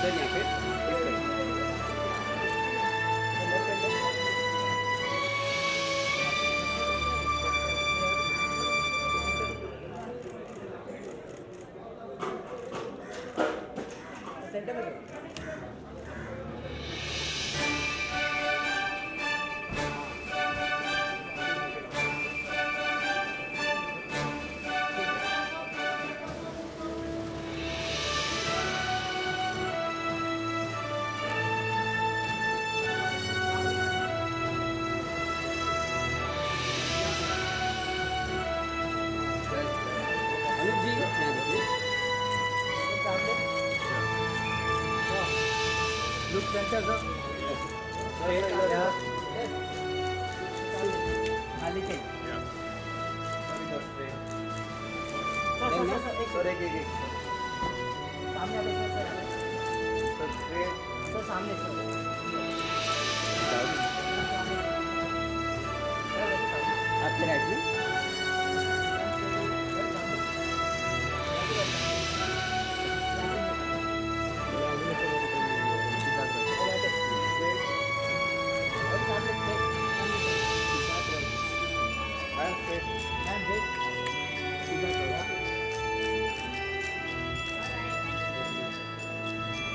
Sir यहाँ पे इस तरह अनुज जी यहाँ देखिए Look center sir. खाली चाहिए। सर एक सामने आ गए सर सामने आपके राइट में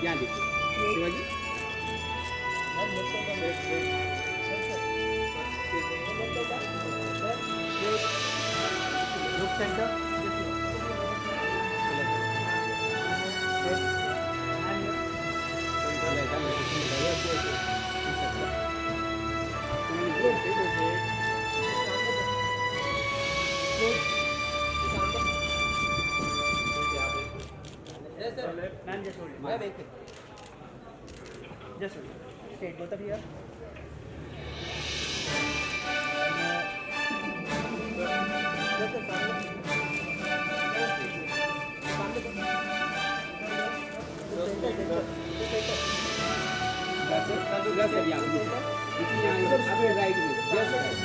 यहाँ देखिए Shivaji Look center. Ma'am, just hold it. Just hold it. Straight, both of you. Right में जस्ट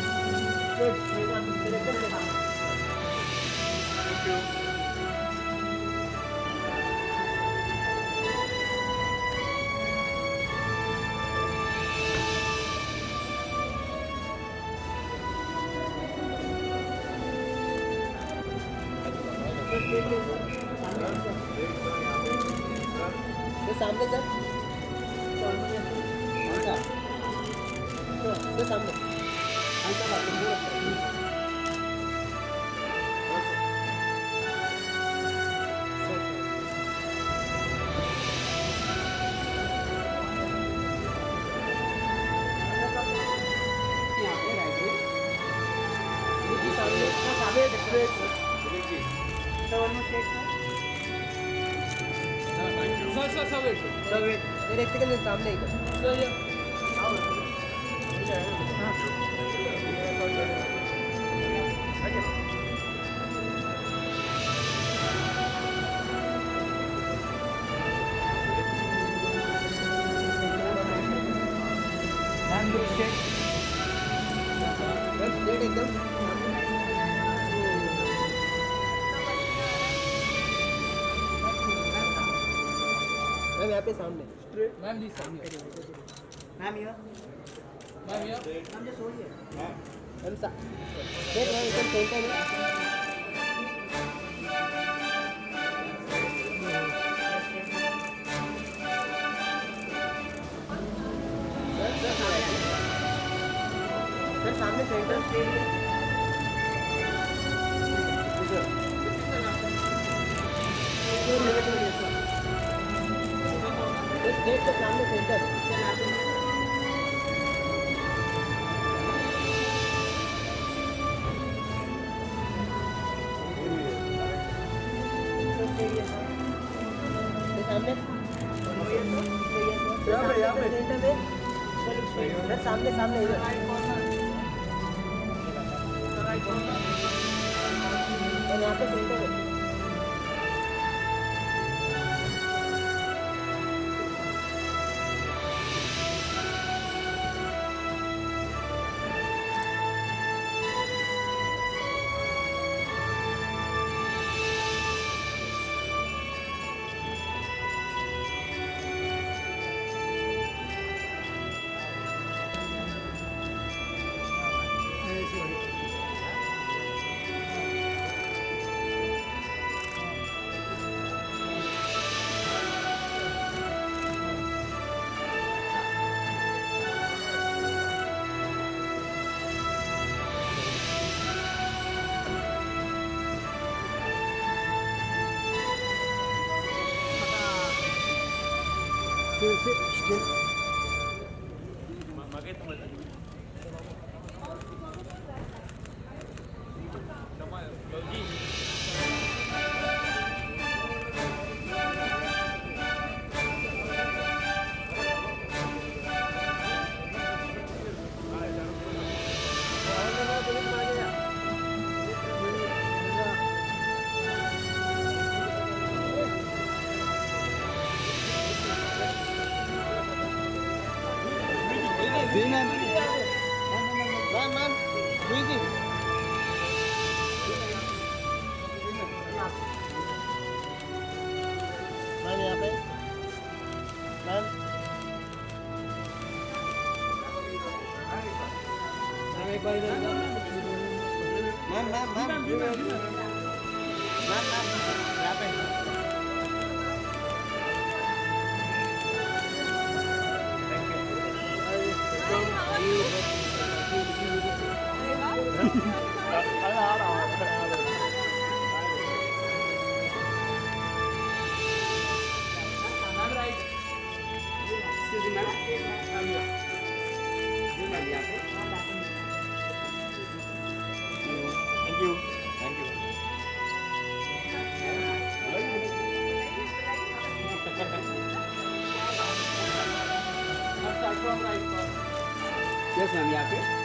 सामने सर सामने सर एक सेकंड सामने ही यहाँ पे सामने ma'am this side ma'am here ma'am here ma'am just hold here ma'am देख रहे हो एकदम सेंटर में सर सामने सेंटर स्टेट के सामने सेंटर ये सामने यहाँ पे सेंटर में सर सामने सामने इधर और यहाँ पे सेंटर है मैम यहाँ पे मैम एक बार इधर मैम मैम मैम मैम यहाँ पे ma'am right excuse me ma'am ji ma'am यहाँ पे thank you thank you start from right yes ma'am यहाँ पे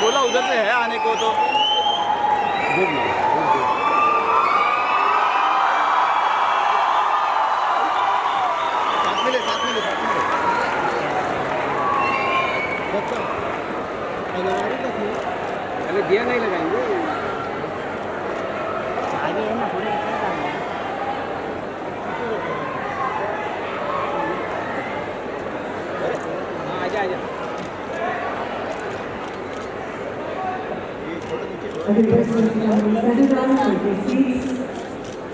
बोला उधर से है आने को तो गुड ना साथ में ले साथ में ले साथ में ले बच्चा अलमारी का फिर अरे दिया नहीं लगाएंगे आगे है ना पूरे कितना काम है हाँ आजा आजा I request you to settle down and take your seats.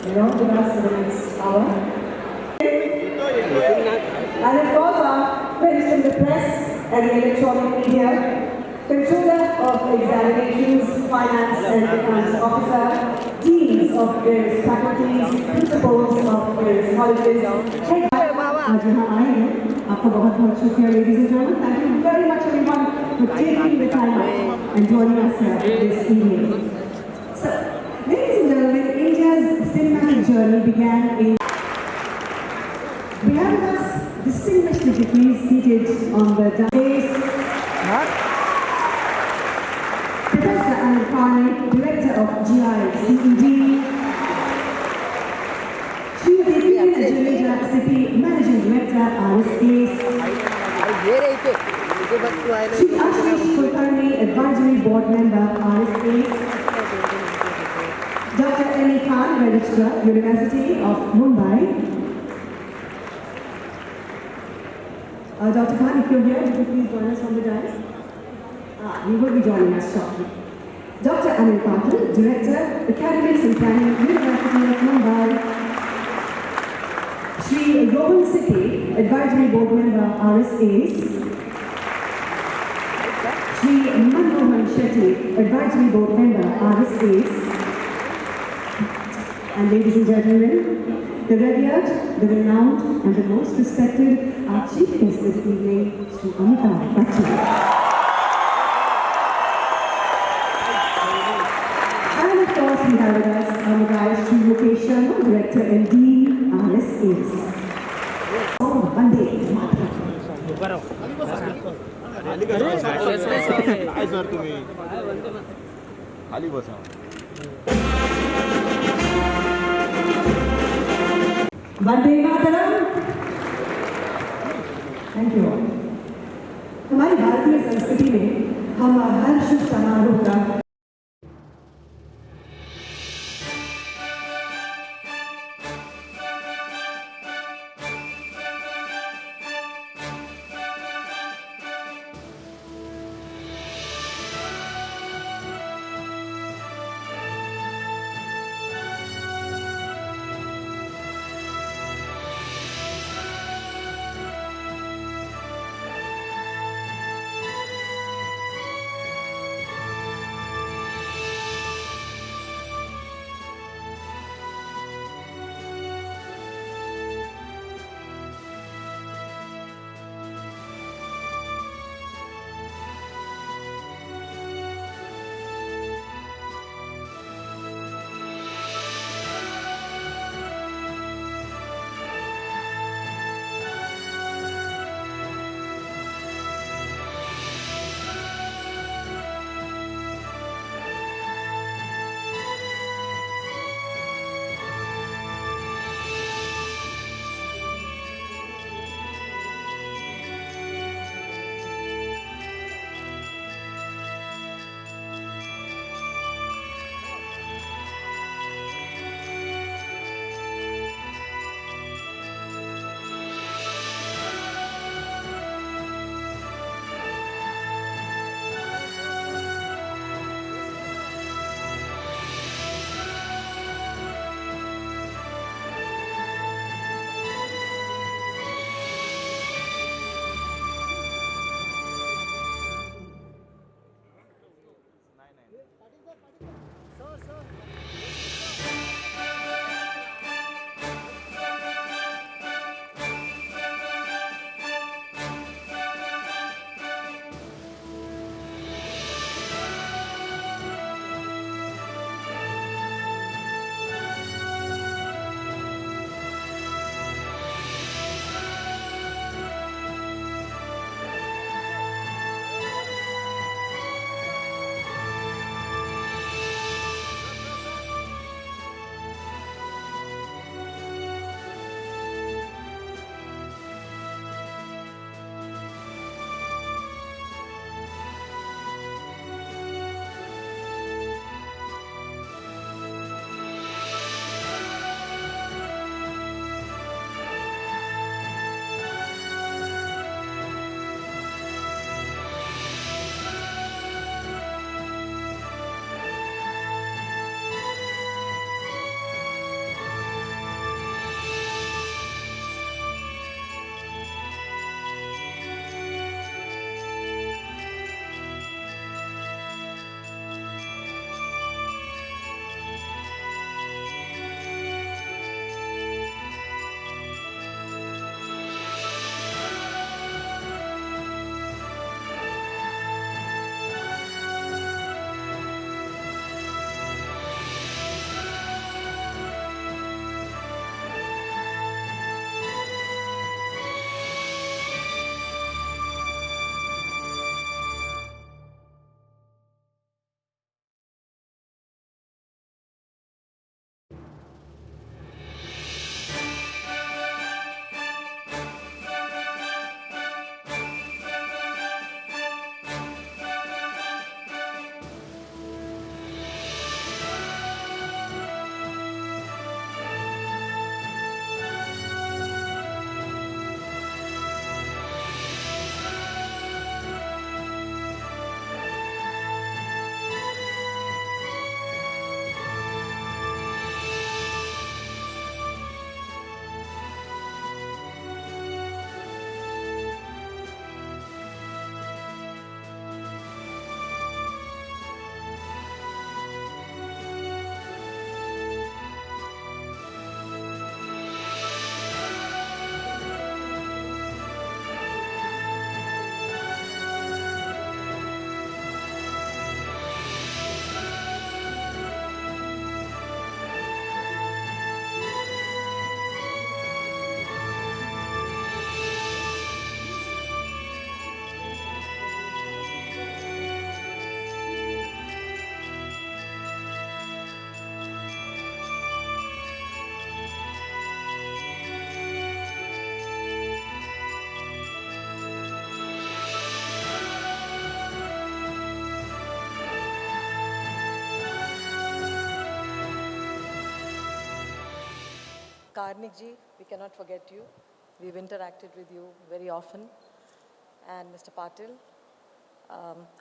You're on with us for the next hour. And of course, our friends from the press and the electronic media, Controller of Examinations, Finance and Accounts Officer, Deans of various faculties, Principals of various colleges, आज यहाँ आए हैं आपका बहुत बहुत शुक्रिया ladies and gentlemen. Thank you very much everyone for taking the time and joining us here this evening. So, ladies and gentlemen, India's cinematic journey began in. We have with us distinguished dignitaries seated on the dais. Professor Anil Karnik, Director of GICED. Srimati Divya Juneja Sippy, Managing Director, RSAs. ये रही पे मुझे बस तू आए Shri Ashish Kulkarni, Advisory Board Member, RSAs. Dr. M.E. Khan, Registrar, University of Mumbai. Dr. Khan, if you're here, would you please join us on the dais? You will be joining us shortly. Dr. Anil Patil, Director, Academics and Planning, University of Mumbai. Shri Rohan Sippy, Advisory Board Member, RSAs. Shri Manmohan Shetty, Advisory Board Member, RSAs. And ladies and gentlemen, the revered, the renowned, and the most respected, our chief guest this evening, Shri Amitabh Bachchan. And of course, we have with us our guys, Shri Mukesh Sharma, Director and Dean, RSAs. Oh, Vande Mataram. काय sir तुम्ही खाली बसा Vande Mataram. Thank you all. हमारी भारतीय संस्कृति में हम हर शुभ समारोह का Karnik ji, we cannot forget you. We've interacted with you very often. And Mr. Patil.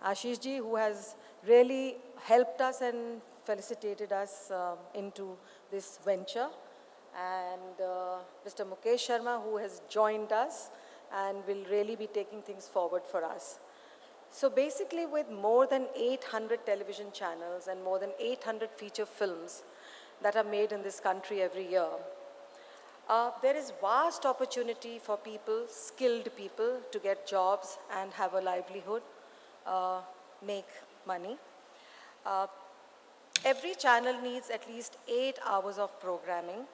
Ashish ji, who has really helped us and felicitated us into this venture. And Mr. Mukesh Sharma, who has joined us and will really be taking things forward for us. So basically, with more than 800 television channels and more than 800 feature films that are made in this country every year, there is vast opportunity for people, skilled people, to get jobs and have a livelihood, make money. Every channel needs at least 8 hours of programming,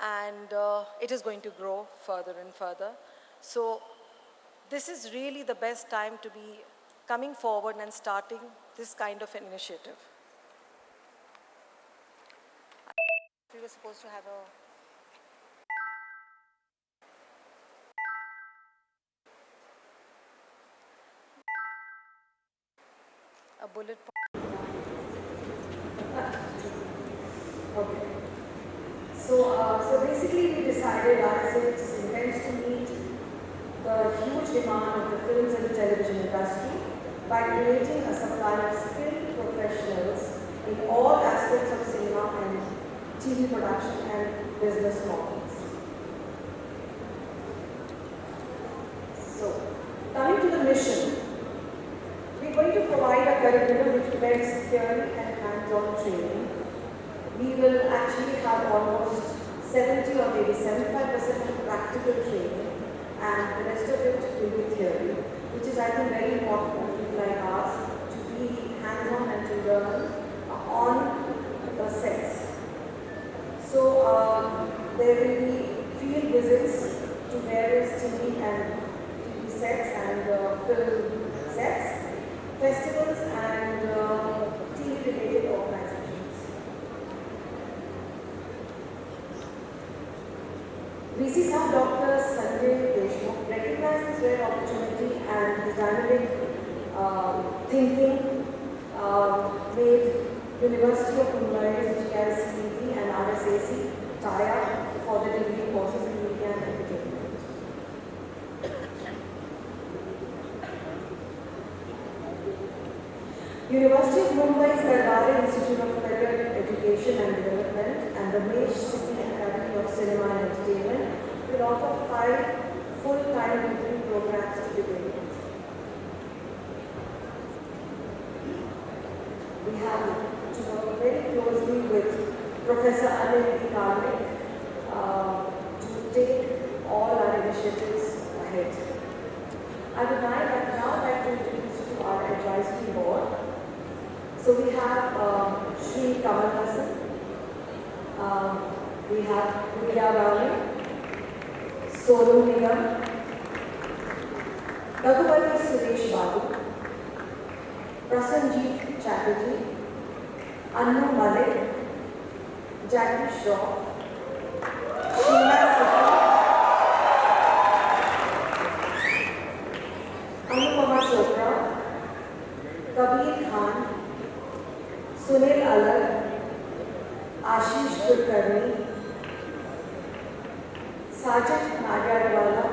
and it is going to grow further and further. So this is really the best time to be coming forward and starting this kind of an initiative. We were supposed to have a bullet point. Okay. So basically we decided RSX intends to meet the huge demand of the films and the television industry by creating a supply of skilled professionals in all aspects of cinema and TV production and business models. So, coming to the mission, we're going to provide a curriculum which blends theory and hands-on training. We will actually have almost 70 or maybe 75% of practical training, and the rest of it will be theory, which is, I think, very important for people like us to be hands-on and to learn on the sets. So there will be field visits to various TV sets and film sets, festivals and TV-related organizations. VC Sahab Dr. Sanjay Deshmukh recognized this rare opportunity and his dynamic thinking made University of Mumbai's GICET and RSAC tie up for the degree courses in media and entertainment. University of Mumbai's Gardare Institute of Career Education and Development and the Ramesh Sippy Academy of Cinema and Entertainment will offer 5 full-time degree programs to begin with. We have to work very closely with Professor Anil B. Karnik to take all our initiatives ahead. I would now like to introduce you to our advisory board. So we have Shri Kamal Hassan, we have Priya Rao, Sonu Nigam, Raghupati Suresh Babu, Prasanjeet Chatterjee, Annu Malik, Jackie Shaw, Sheena Siddhi, Anupama Chopra, Kabir Khan, Sunil Alag, Ashish Kulkarni, Sajid Nagarwala,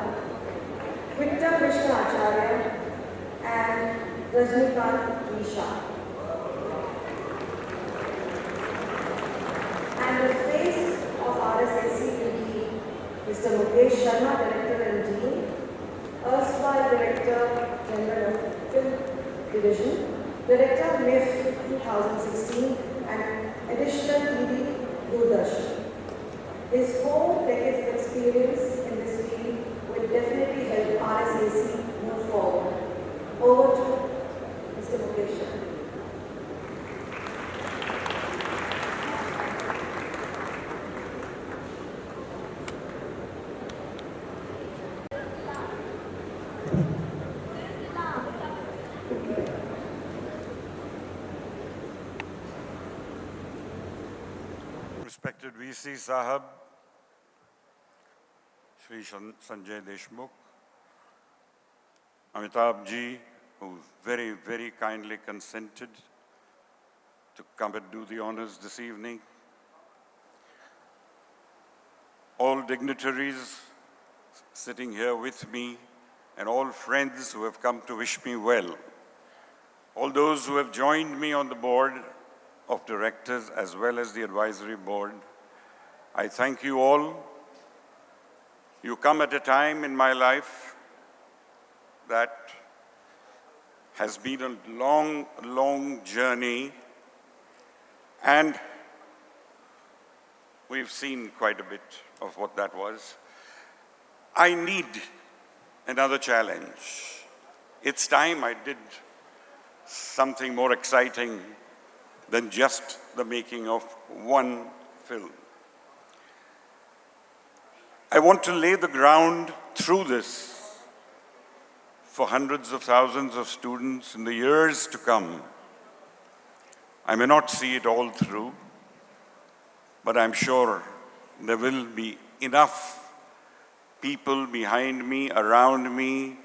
Vikram Krishna Acharya, and Rajnikant Isha. And the face of RSAC will be Mr. Mukesh Sharma, Director and Dean, erstwhile Director General of Film Division, Director MIF 2016, and additional ED Doordarshan. His 4 decades of experience in this field will definitely help RSAC move forward. Over to Mr. Mukesh Sharma. Respected VC Sahab, Shri Sanjay Deshmukh, Amitabh ji, who very, very kindly consented to come and do the honors this evening, dignitaries sitting here with me, and all friends who have come to wish me well, all those who have joined me on the board of directors as well as the advisory board, I thank you all. You come at a time in my life that has been a long, long journey, and we've seen quite a bit of what that was. I need another challenge. It's time I did something more exciting than just the making of one film. I want to lay the ground through this for hundreds of thousands of students in the years to come. I may not see it all through, but I'm sure there will be enough people behind me, around me,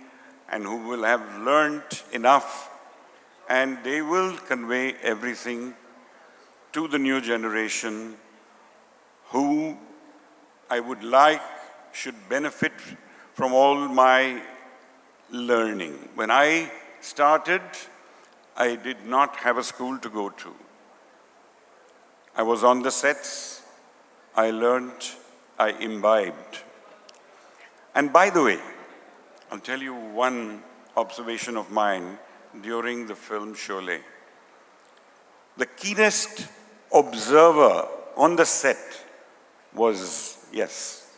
and who will have learned enough, and they will convey everything to the new generation who I would like should benefit from all my learning. When I started, I did not have a school to go to. I was on the sets, I learned, I imbibed. And by the way, I'll tell you one observation of mine during the film Sholay. The keenest observer on the set was, yes,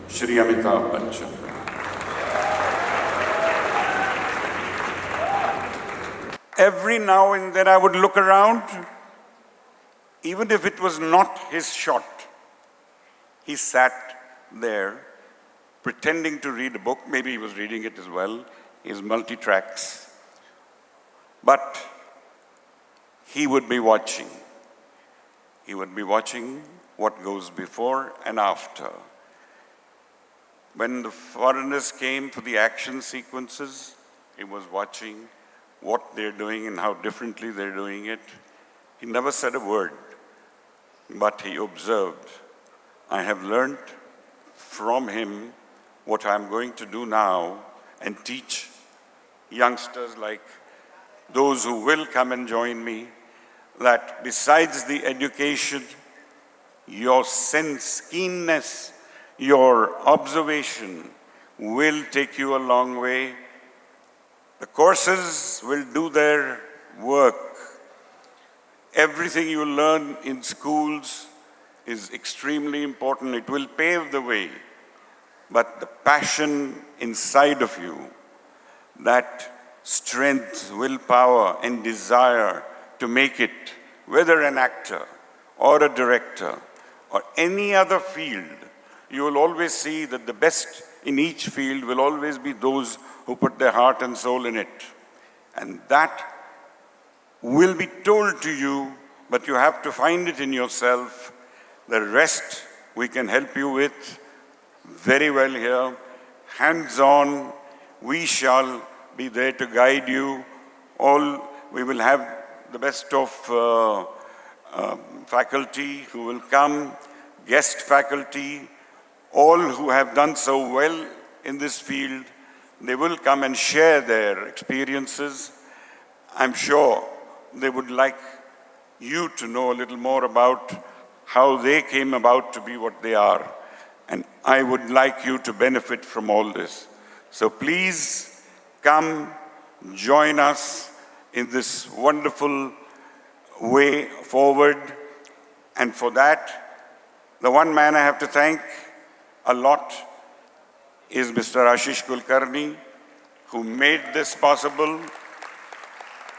Shri Amitabh Bachchan. Every now and then I would look around, even if it was not his shot. He sat there pretending to read a book. Maybe he was reading it as well, his multi-tracks. But he would be watching. He would be watching what goes before and after. When the foreigners came for the action sequences, he was watching what they're doing and how differently they're doing it. He never said a word, but he observed. I have learned from him what I'm going to do now and teach youngsters like those who will come and join me, that besides the education, your sense, keenness, your observation will take you a long way. The courses will do their work. Everything you learn in schools is extremely important. It will pave the way. But the passion inside of you, that strength, willpower, and desire to make it, whether an actor or a director or any other field, you will always see that the best in each field will always be those who put their heart and soul in it. And that will be told to you, but you have to find it in yourself. The rest we can help you with very well here. Hands-on, we shall be there to guide you. We will have the best of faculty who will come, guest faculty, all who have done so well in this field. They will come and share their experiences. I'm sure they would like you to know a little more about how they came about to be what they are. And I would like you to benefit from all this. So please come, join us in this wonderful way forward. And for that, the one man I have to thank a lot is Mr. Ashish Kulkarni, who made this possible.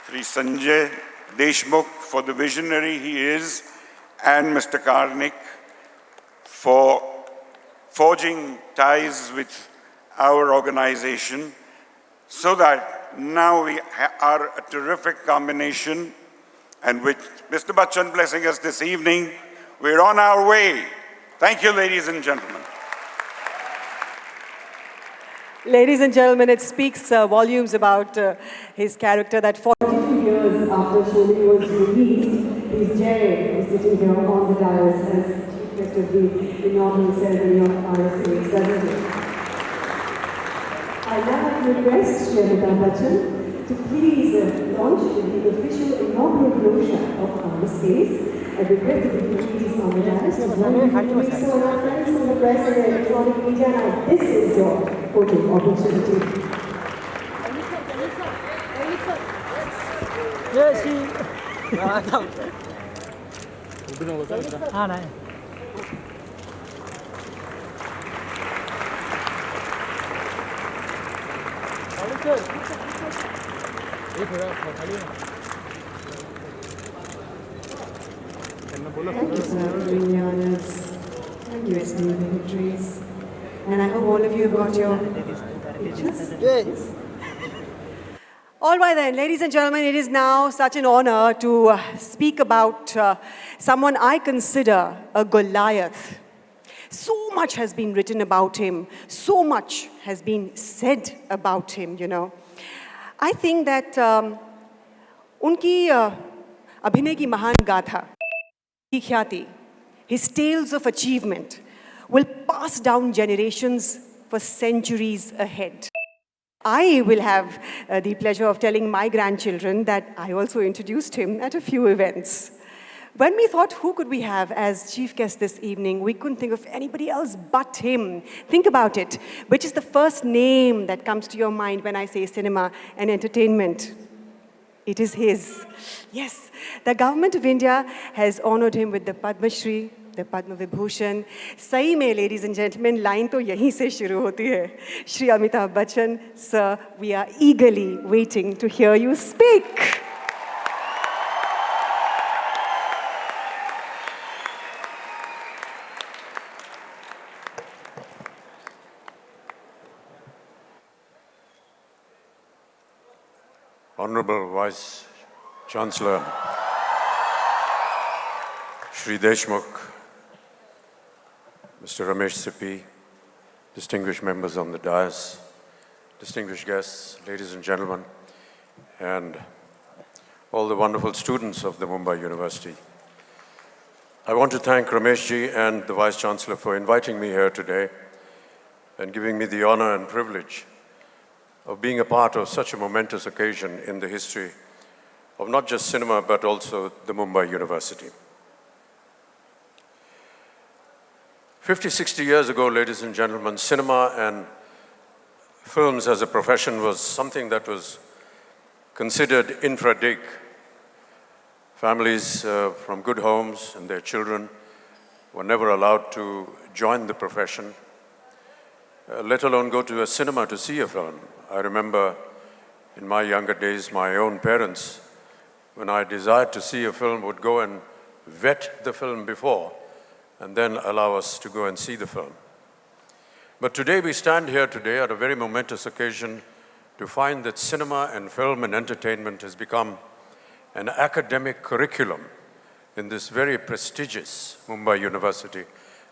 Sri Sanjay Deshmukh for the visionary he is, and Mr. Karnik for forging ties with our organization so that now we are a terrific combination, and with Mr. Bachchan blessing us this evening, we're on our way. Thank you, ladies and gentlemen. Ladies and gentlemen, it speaks volumes about his character that 42 years after Sholay was released, his Jay is sitting here on the dais as interest of the inaugural ceremony of RSA, doesn't it? I now like to request Shri Amitabh Bachchan to please launch the official inaugural closure of RSAs. I regret that the please on the dais to join me. So our friends from the press and the electronic media, now this is your photo opportunity. Thank you, sir, for doing the honors. Thank you, esteemed dignitaries. And I hope all of you have got your pictures. Yes. All right then, ladies and gentlemen, it is now such an honor to speak about someone I consider a Goliath. So much has been written about him. So much has been said about him, you know. I think that उनकी अभिनय की महान गाथा, की ख्याति, his tales of achievement will pass down generations for centuries ahead. I will have the pleasure of telling my grandchildren that I also introduced him at a few events. When we thought, who could we have as chief guest this evening, we couldn't think of anybody else but him. Think about it. Which is the first name that comes to your mind when I say cinema and entertainment? It is his. Yes, the government of India has honored him with the Padma Shri, the Padma Vibhushan. सही में, ladies and gentlemen, line तो यहीं से शुरू होती है. Shri Amitabh Bachchan, sir, we are eagerly waiting to hear you speak. Honorable Vice Chancellor Shri Deshmukh, Mr. Ramesh Sippy, distinguished members on the dais, distinguished guests, ladies and gentlemen, and all the wonderful students of the Mumbai University. I want to thank Rameshji and the Vice Chancellor for inviting me here today and giving me the honor and privilege of being a part of such a momentous occasion in the history of not just cinema, but also the Mumbai University. 50, 60 years ago, ladies and gentlemen, cinema and films as a profession was something that was considered infra-dig. Families from good homes and their children were never allowed to join the profession, let alone go to a cinema to see a film. I remember in my younger days, my own parents, when I desired to see a film, would go and vet the film before and then allow us to go and see the film. But today we stand here today at a very momentous occasion to find that cinema and film and entertainment has become an academic curriculum in this very prestigious Mumbai University.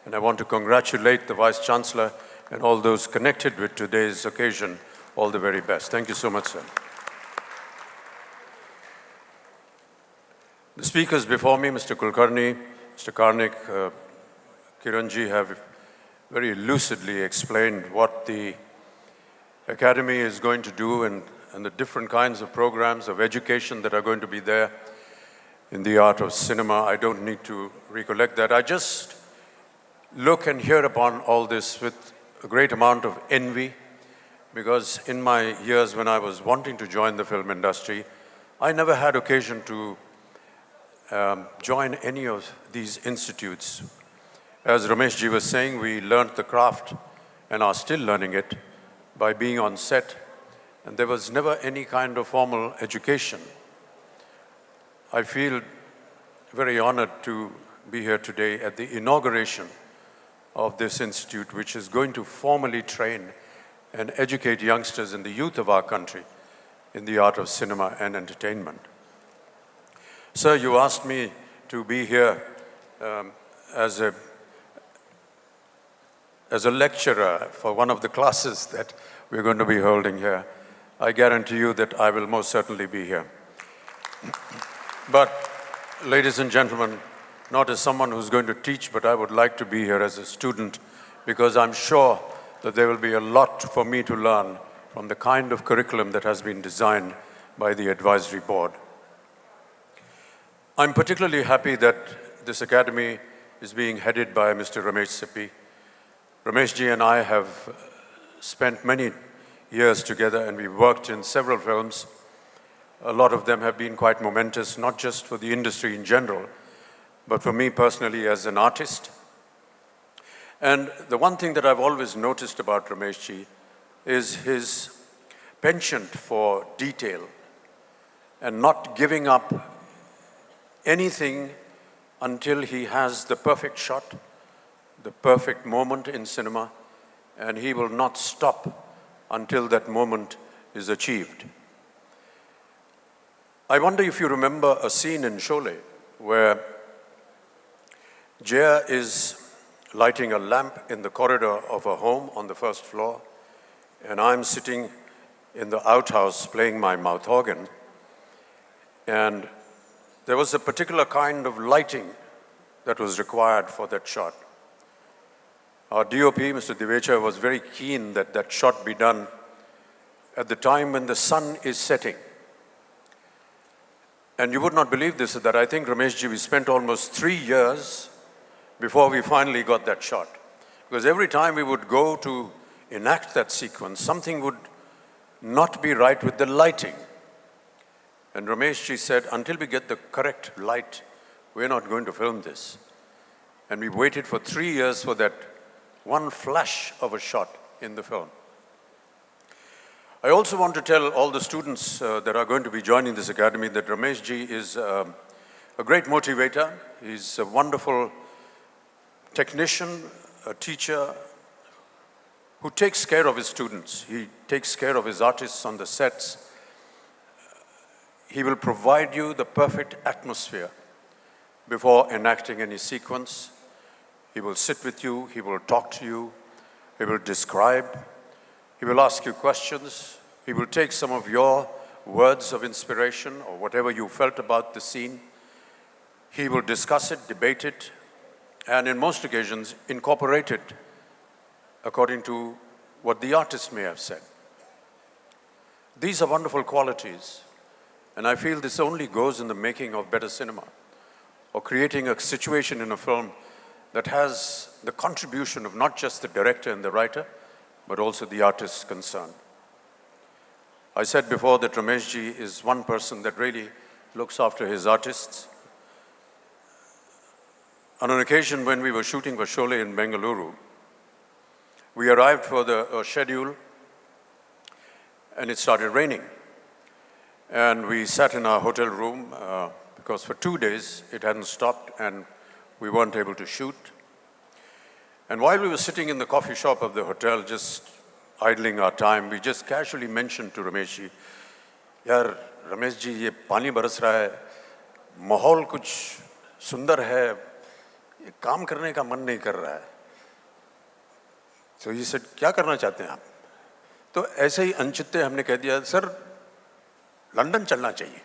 And I want to congratulate the Vice Chancellor and all those connected with today's occasion. All the very best. Thank you so much, sir. The speakers before me, Mr. Kulkarni, Mr. Karnik, Kiranji, have very lucidly explained what the Academy is going to do and the different kinds of programs of education that are going to be there in the art of cinema. I don't need to recollect that. I just look and hear upon all this with a great amount of envy, because in my years when I was wanting to join the film industry, I never had occasion to join any of these institutes. As Rameshji was saying, we learned the craft and are still learning it by being on set, and there was never any kind of formal education. I feel very honored to be here today at the inauguration of this institute, which is going to formally train and educate youngsters and the youth of our country in the art of cinema and entertainment. Sir, you asked me to be here as a lecturer for one of the classes that we're going to be holding here. I guarantee you that I will most certainly be here. But, ladies and gentlemen, not as someone who's going to teach, but I would like to be here as a student because I'm sure that there will be a lot for me to learn from the kind of curriculum that has been designed by the advisory board. I'm particularly happy that this academy is being headed by Mr. Ramesh Sippy. Rameshji and I have spent many years together and we've worked in several films. A lot of them have been quite momentous, not just for the industry in general, but for me personally as an artist. And the one thing that I've always noticed about Rameshji is his penchant for detail and not giving up anything until he has the perfect shot, the perfect moment in cinema, and he will not stop until that moment is achieved. I wonder if you remember a scene in Sholay where Jaya is lighting a lamp in the corridor of a home on the first floor, and I'm sitting in the outhouse playing my mouth organ, and there was a particular kind of lighting that was required for that shot. Our DOP, Mr. Divecha, was very keen that that shot be done at the time when the sun is setting. And you would not believe this, that I think, Rameshji, we spent almost 3 years before we finally got that shot. Because every time we would go to enact that sequence, something would not be right with the lighting. And Rameshji said, until we get the correct light, we're not going to film this. And we waited for 3 years for that one flash of a shot in the film. I also want to tell all the students that are going to be joining this academy that Rameshji is a great motivator. He's a wonderful technician, a teacher who takes care of his students. He takes care of his artists on the sets. He will provide you the perfect atmosphere before enacting any sequence. He will sit with you, he will talk to you, he will describe, he will ask you questions, he will take some of your words of inspiration or whatever you felt about the scene. He will discuss it, debate it, and in most occasions incorporate it according to what the artist may have said. These are wonderful qualities, and I feel this only goes in the making of better cinema, or creating a situation in a film that has the contribution of not just the director and the writer, but also the artist concerned. I said before that Rameshji is one person that really looks after his artists. On an occasion when we were shooting for Sholay in Bengaluru, we arrived for the schedule and it started raining. And we sat in our hotel room because for 2 days it hadn't stopped and we weren't able to shoot. And while we were sitting in the coffee shop of the hotel, just idling our time, we just casually mentioned to Rameshji, "Yaar, Rameshji, ye pani baras raha hai, mahol kuch sundar hai, ye kaam karne ka man nahi kar raha hai." So he said, "Kya karna chahte hain aap?" तो ऐसे ही अनचित्ते हमने कह दिया, "sir, London चलना चाहिए."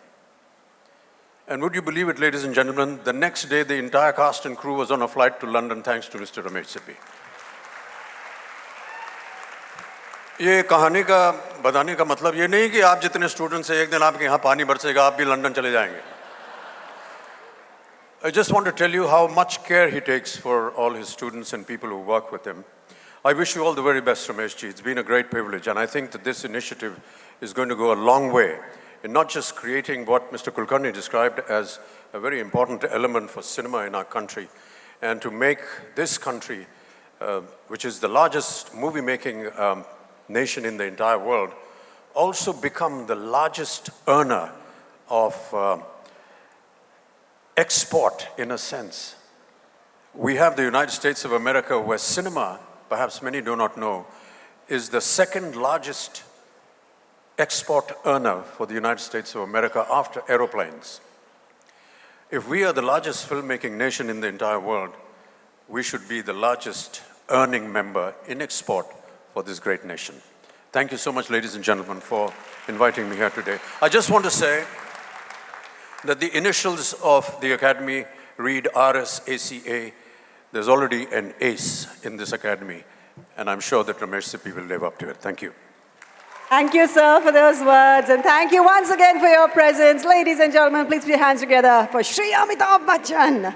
And would you believe it, ladies and gentlemen, the next day the entire cast and crew was on a flight to London thanks to Mr. Ramesh Sippy. ये कहानी का बताने का मतलब ये नहीं कि आप जितने स्टूडेंट्स हैं एक दिन आपके यहाँ पानी बरसेगा आप भी लंदन चले जाएंगे. I just want to tell you how much care he takes for all his students and people who work with him. I wish you all the very best, Rameshji. It's been a great privilege, and I think that this initiative is going to go a long way in not just creating what Mr. Kulkarni described as a very important element for cinema in our country, and to make this country, which is the largest movie-making nation in the entire world, also become the largest earner of export, in a sense. We have the United States of America, where cinema, perhaps many do not know, is the second largest export earner for the United States of America after aeroplanes. If we are the largest filmmaking nation in the entire world, we should be the largest earning member in export for this great nation. Thank you so much, ladies and gentlemen, for inviting me here today. I just want to say that the initials of the Academy read RSACA. There's already an ace in this academy, and I'm sure that Ramesh Sippy will live up to it. Thank you. Thank you, sir, for those words. And thank you once again for your presence. Ladies and gentlemen, please put your hands together for Shri Amitabh Bachchan.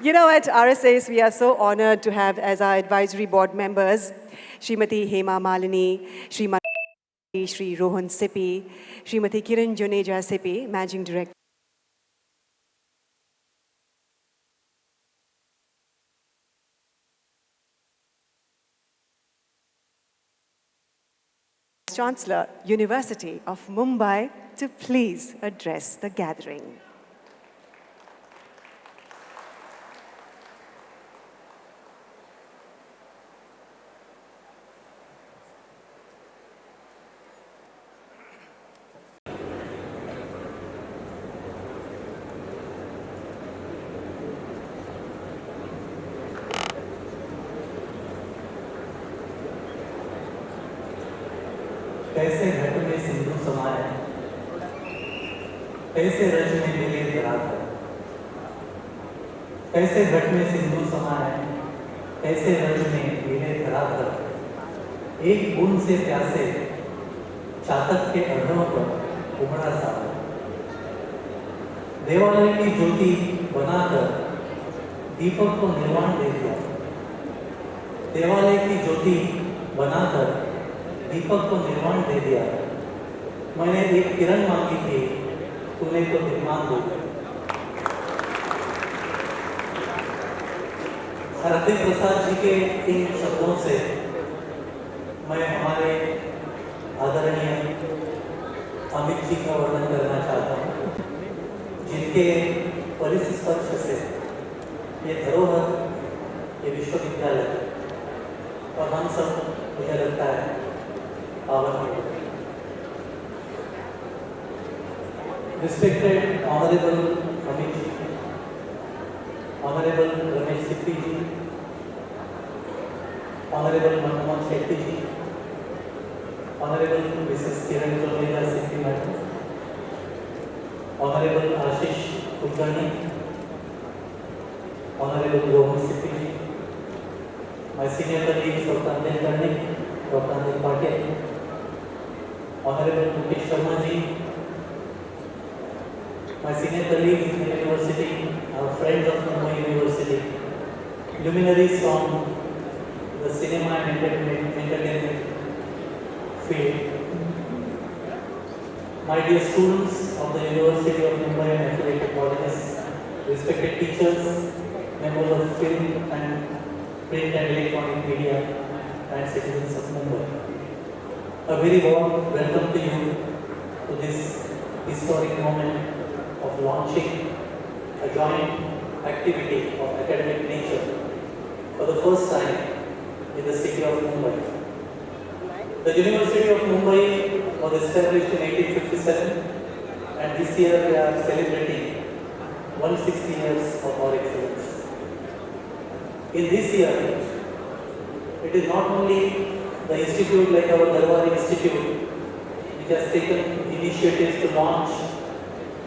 You know, at RSAs, we are so honored to have as our advisory board members, Srimati Hema Malini, Shri Rohan Sippy, Srimati Kiran Juneja Sippy, Managing Director. Chancellor, University of Mumbai, to please address the gathering. कैसे घट में सिंधु समाया, कैसे रज में मिले धरातल, कैसे घट में सिंधु समाया, कैसे रज में मिले धरातल, एक बूंद से प्यासे चातक के अधरों पर उमड़ा सागर, देवालय की ज्योति बनाकर दीपक को निर्वाण दे दिया, देवालय की ज्योति बनाकर दीपक को निर्वाण दे दिया। मैंने एक किरण मांगी थी, तूने तो निर्माण दो। हरदेव प्रसाद जी के इन शब्दों से मैं हमारे आदरणीय अमित जी का वर्णन करना चाहता हूँ, जिनके परिस्पर्श से ये धरोहर, ये विश्वविद्यालय और हम सब, मुझे लगता है, Respected Honorable Amit ji, Honorable Ramesh Sippy ji, Honorable Manmohan Shetty ji, Honorable Mrs. Kiran Juneja Sippy Madam, Honorable Ashish Kulkarni, Honorable Rohan Sippy ji, my senior colleagues Dr. Anil Karnik, Dr. Anil Patil, Honorable Mukesh Sharma ji, my senior colleagues in the university, our friends of Mumbai University, luminaries from the cinema and entertainment field, my dear students of the University of Mumbai and affiliated colleges, respected teachers, members of film and print and electronic media, and citizens of Mumbai. A very warm welcome to you to this historic moment of launching a joint activity of academic nature for the first time in the city of Mumbai. The University of Mumbai was established in 1857, and this year we are celebrating 160 years of our excellence. In this year, it is not only the institute like our Darbari Institute which has taken initiatives to launch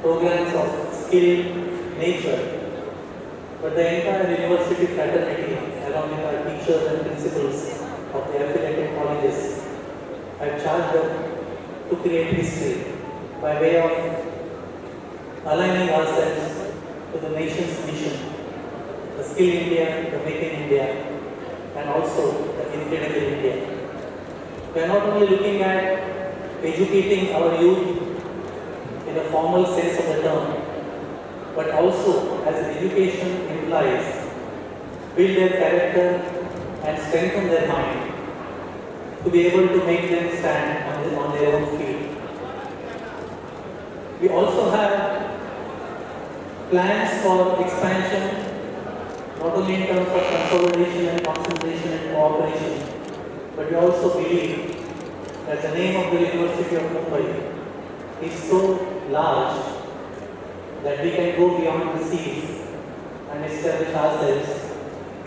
programs of skilled nature, but the entire university fraternity, along with our teachers and principals of the affiliated colleges, have charged up to create history by way of aligning ourselves to the nation's mission, the Skill India, the Make in India, and also the Incredible India. We are not only looking at educating our youth in the formal sense of the term, but also, as education implies, build their character and strengthen their mind to be able to make them stand on their own feet. We also have plans for expansion, not only in terms of consolidation and concentration and cooperation, but we also believe that the name of the University of Mumbai is so large that we can go beyond the seas and establish ourselves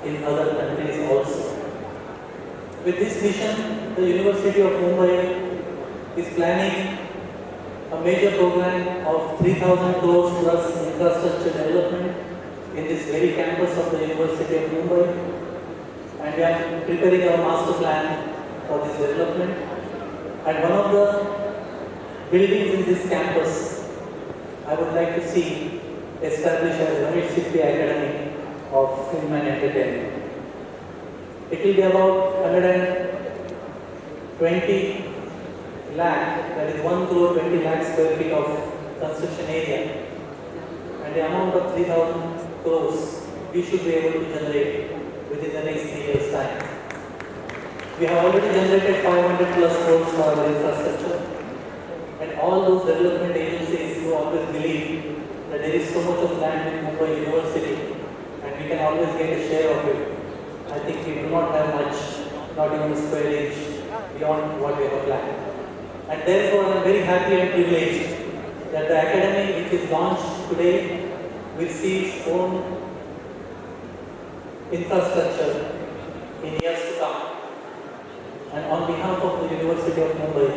in other countries also. With this mission, the University of Mumbai is planning a major program of 3,000 crores plus in infrastructure development in this very campus of the University of Mumbai, and we are preparing our master plan for this development. And one of the buildings in this campus, I would like to see established as Ramesh Sippy Academy of Film and Entertainment. It will be about 120 lakh, that is 1 crore 20 lakh square feet of construction area, and the amount of 3,000 crores we should be able to generate within the next 3 years' time. We have already generated 500 plus crores for our infrastructure, and all those development agencies who always believe that there is so much of land in Mumbai University and we can always get a share of it. I think we do not have much, not even a square inch beyond what we have planned. And therefore I am very happy and privileged that the academy which is launched today will see its own infrastructure in years to come. And on behalf of the University of Mumbai,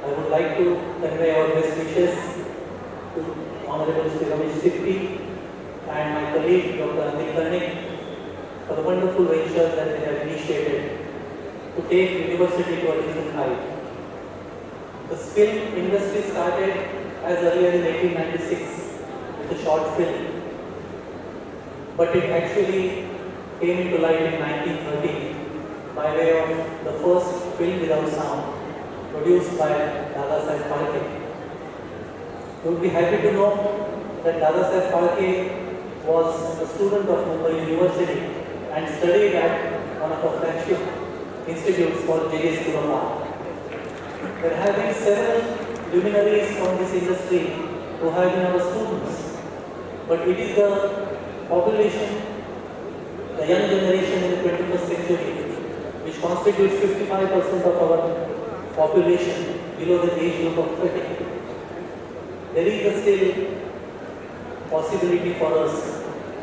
I would like to convey our best wishes to Honorable Shri Ramesh Sippy and my colleague Dr. Anil Karnik for the wonderful venture that they have initiated to take university to a different height. The film industry started as earlier in 1896 with a short film, but it actually came into light in 1930 by way of the first film without sound produced by Dadasaheb Phalke. You would be happy to know that Dadasaheb Phalke was a student of Mumbai University and studied at one of our flagship institutes called J.J. School of Art. There have been several luminaries from this industry who have been our students, but it is the population, the young generation in the 21st century, which constitutes 55% of our population below the age group of 30. There is a still possibility for us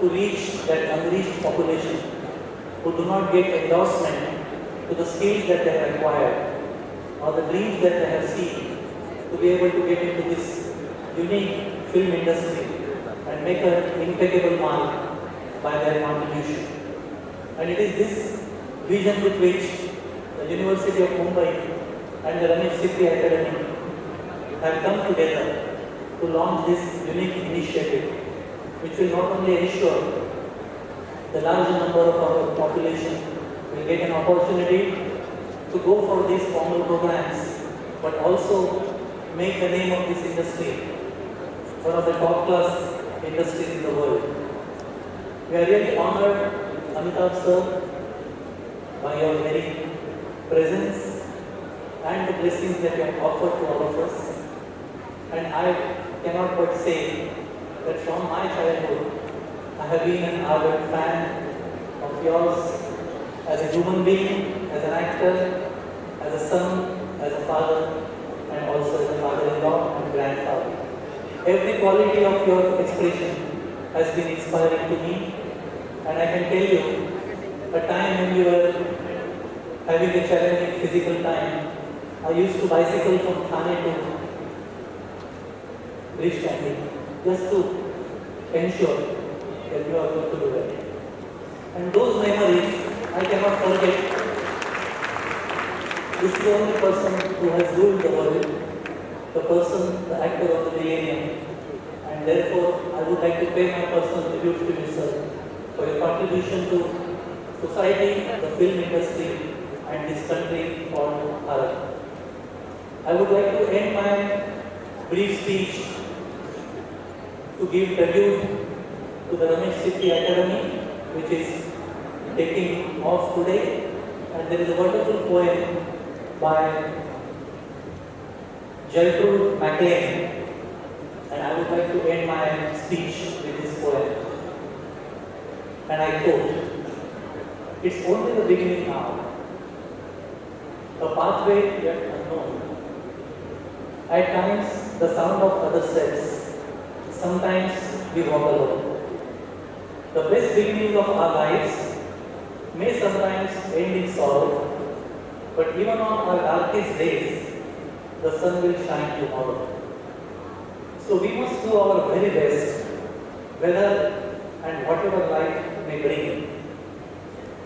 to reach that unreached population who do not get endorsement to the skills that they have acquired or the dreams that they have seen to be able to get into this unique film industry and make an impeccable mark by their contribution. And it is this vision with which the University of Mumbai and the Ramesh Sippy Academy have come together to launch this unique initiative, which will not only ensure the large number of our population will get an opportunity to go for these formal programs, but also make the name of this industry one of the top class industries in the world. We are really honored, Amitabh sir, by your very presence and the blessings that you have offered to all of us. And I cannot but say that from my childhood, I have been an ardent fan of yours as a human being, as an actor, as a son, as a father, and also as a father-in-law and grandfather. Every quality of your expression has been inspiring to me, and I can tell you, a time when you were having a challenging physical time, I used to bicycle from Thane to Bridge Candy just to ensure that you are going to do well. And those memories I cannot forget. This is the only person who has ruled the world, the person, the actor of the millennium. And therefore, I would like to pay my personal tribute to you, sir, for your contribution to society, the film industry, and this country called Bharat. I would like to end my brief speech to give tribute to the Ramesh Sippy Academy, which is taking off today. And there is a wonderful poem by Jaipur MacLean, and I would like to end my speech with this poem. And I quote, "It's only the beginning now, a pathway yet unknown. At times, the sound of other steps, sometimes we walk alone. The best beginnings of our lives may sometimes end in sorrow, but even on our darkest days, the sun will shine tomorrow. So we must do our very best whether and whatever life may bring,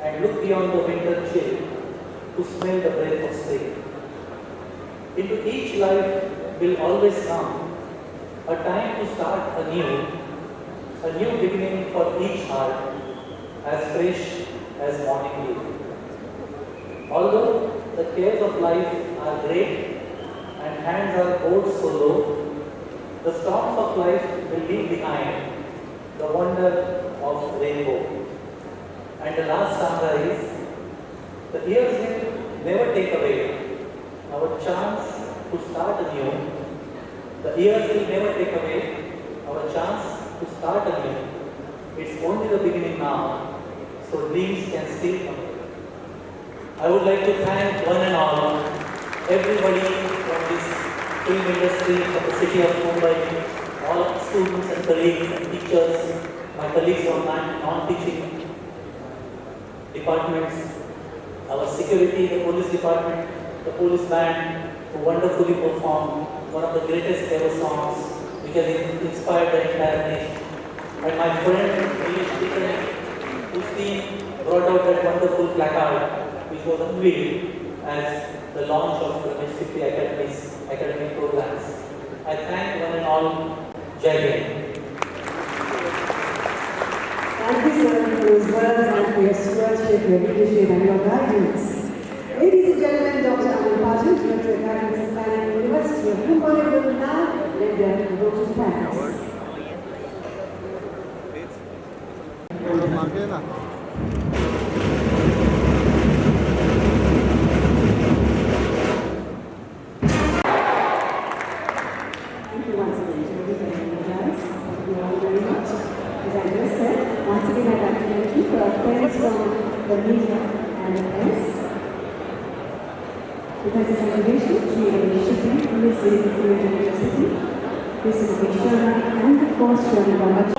and look beyond the winter chill to smell the breath of spring. Into each life will always come a time to start anew, a new beginning for each heart, as fresh as morning dew. Although the cares of life are great and hands are bowed so low, the storms of life will leave behind the wonder of rainbow. And the last stanza is, the years will never take away our chance to start anew. The years will never take away our chance to start anew. It's only the beginning now, so dreams can still come. I would like to thank one and all, everybody from this film industry, from the city of Mumbai, all students and colleagues and teachers, my colleagues from non-teaching departments, our security, the police department, the police band, who wonderfully performed one of the greatest ever songs which has inspired the entire nation. And my friend, Nilesh Tikane, whose team brought out that wonderful placard which was unveiled as the launch of the Mississippi Academy's academic programs. I thank one and all. Jai Hind. Thank you, sir, for those words and for your stewardship, your leadership and your guidance. Ladies and gentlemen, Dr. Anand Patil, Director of Guidance and Planning, University of Mumbai, will now lend their devoted thanks. Thank you once again to everybody, guys. Thank you all very much. As I just said, once again I'd like to thank you for our friends from the media and the press. Because this innovation, GA Shipping, University of University, this is a Sharma, and of course, Sharma.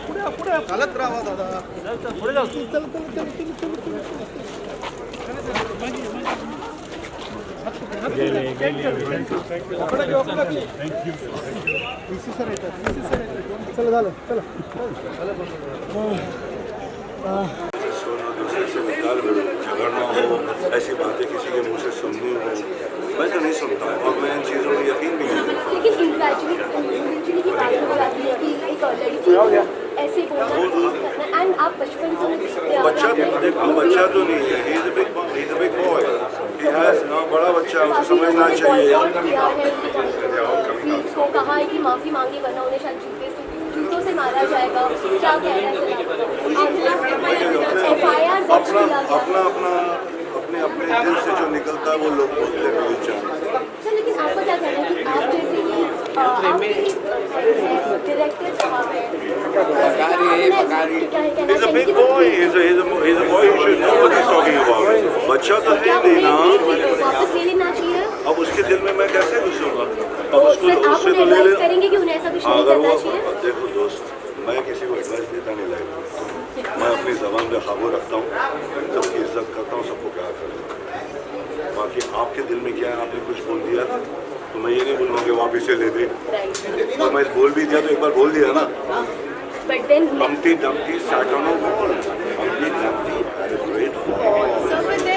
झगड़ना हो, ऐसी बातें किसी के मुंह से सुननी हो, मैं तो नहीं सुनता और मैं इन चीज़ों में यकीन नहीं करता। लेकिन इवेंचुअली की बात हो जाती है कि एक लड़की ऐसे बोलना एंड आप बचपन से देखते आ बच्चा देखो, बच्चा तो नहीं है, he is a big boy, he has ना बड़ा बच्चा, उसे समझना चाहिए। उसको कहा है कि माफ़ी मांगे वरना उन्हें शायद जूतों से मारा जाएगा, क्या कहना है अपने दिल से जो निकलता है वो लोग बोलते हैं। सर लेकिन आपका क्या कहना है कि आप जैसे ही डायरेक्टर साहब हैं, he's a big boy, he's a boy who should know what he's talking about। बच्चा तो है नहीं ना, वापस ले लेना चाहिए। अब उसके दिल में मैं कैसे घुसूंगा? अब उससे तो ले करेंगे कि उन्हें ऐसा कुछ नहीं करना चाहिए। देखो दोस्त, मैं किसी को एडवाइस देता नहीं लाइफ, मैं अपनी ज़बान पे काबू रखता हूँ, सबकी इज्जत करता हूँ, सबको प्यार करता हूँ। बाकी आपके दिल में क्या है, आपने कुछ बोल दिया तो मैं ये नहीं बोलूँगा कि वापस से ले दे, और मैं बोल भी दिया तो एक बार बोल दिया ना। Humpty Dumpty sat on a wall. Humpty Dumpty had a great fall.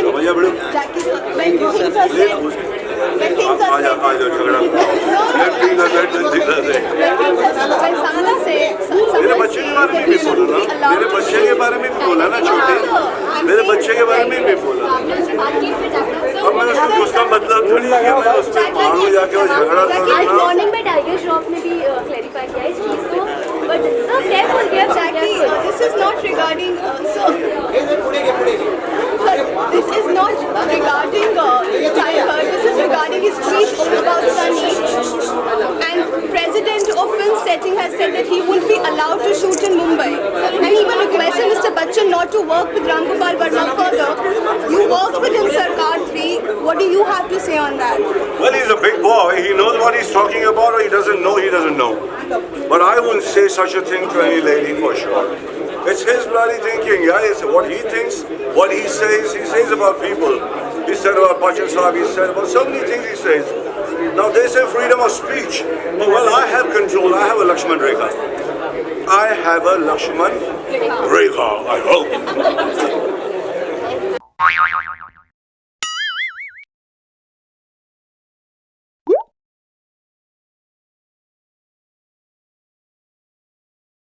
समझिए बड़े? आजा झगड़ा। मेरे बच्चे के बारे में भी बोला ना, मेरे बच्चे के बारे में भी बोला ना छोटे, मेरे बच्चे के बारे में भी बोला। अब मैंने उसका मतलब थोड़ी कि मैं उस पर मारूं जाके और झगड़ा करूं। मॉर्निंग में टाइगर श्रॉफ ने भी क्लैरिफाई किया इस चीज़ को, but sir, careful, Jackie, this is not regarding sir, this is not regarding Tiger, this is regarding his speech about Sunny, and President of Film Setting has said that he will be allowed to shoot in Mumbai, and he even requested Mr. Bachchan not to work with Ram Gopal Verma further. You worked with him, Sarkar 3, what do you have to say on that? Well, he's a big boy, he knows what he's talking about, or he doesn't know, But I wouldn't say such a thing to any lady for sure. It's his bloody thinking, yeah, it's what he thinks, what he says about people. He said about Bachchan Sahib, he said about so many things he says. Now they say freedom of speech, but well, I have control, I have a Lakshman Rekha. I have a Lakshman Rekha, I hope.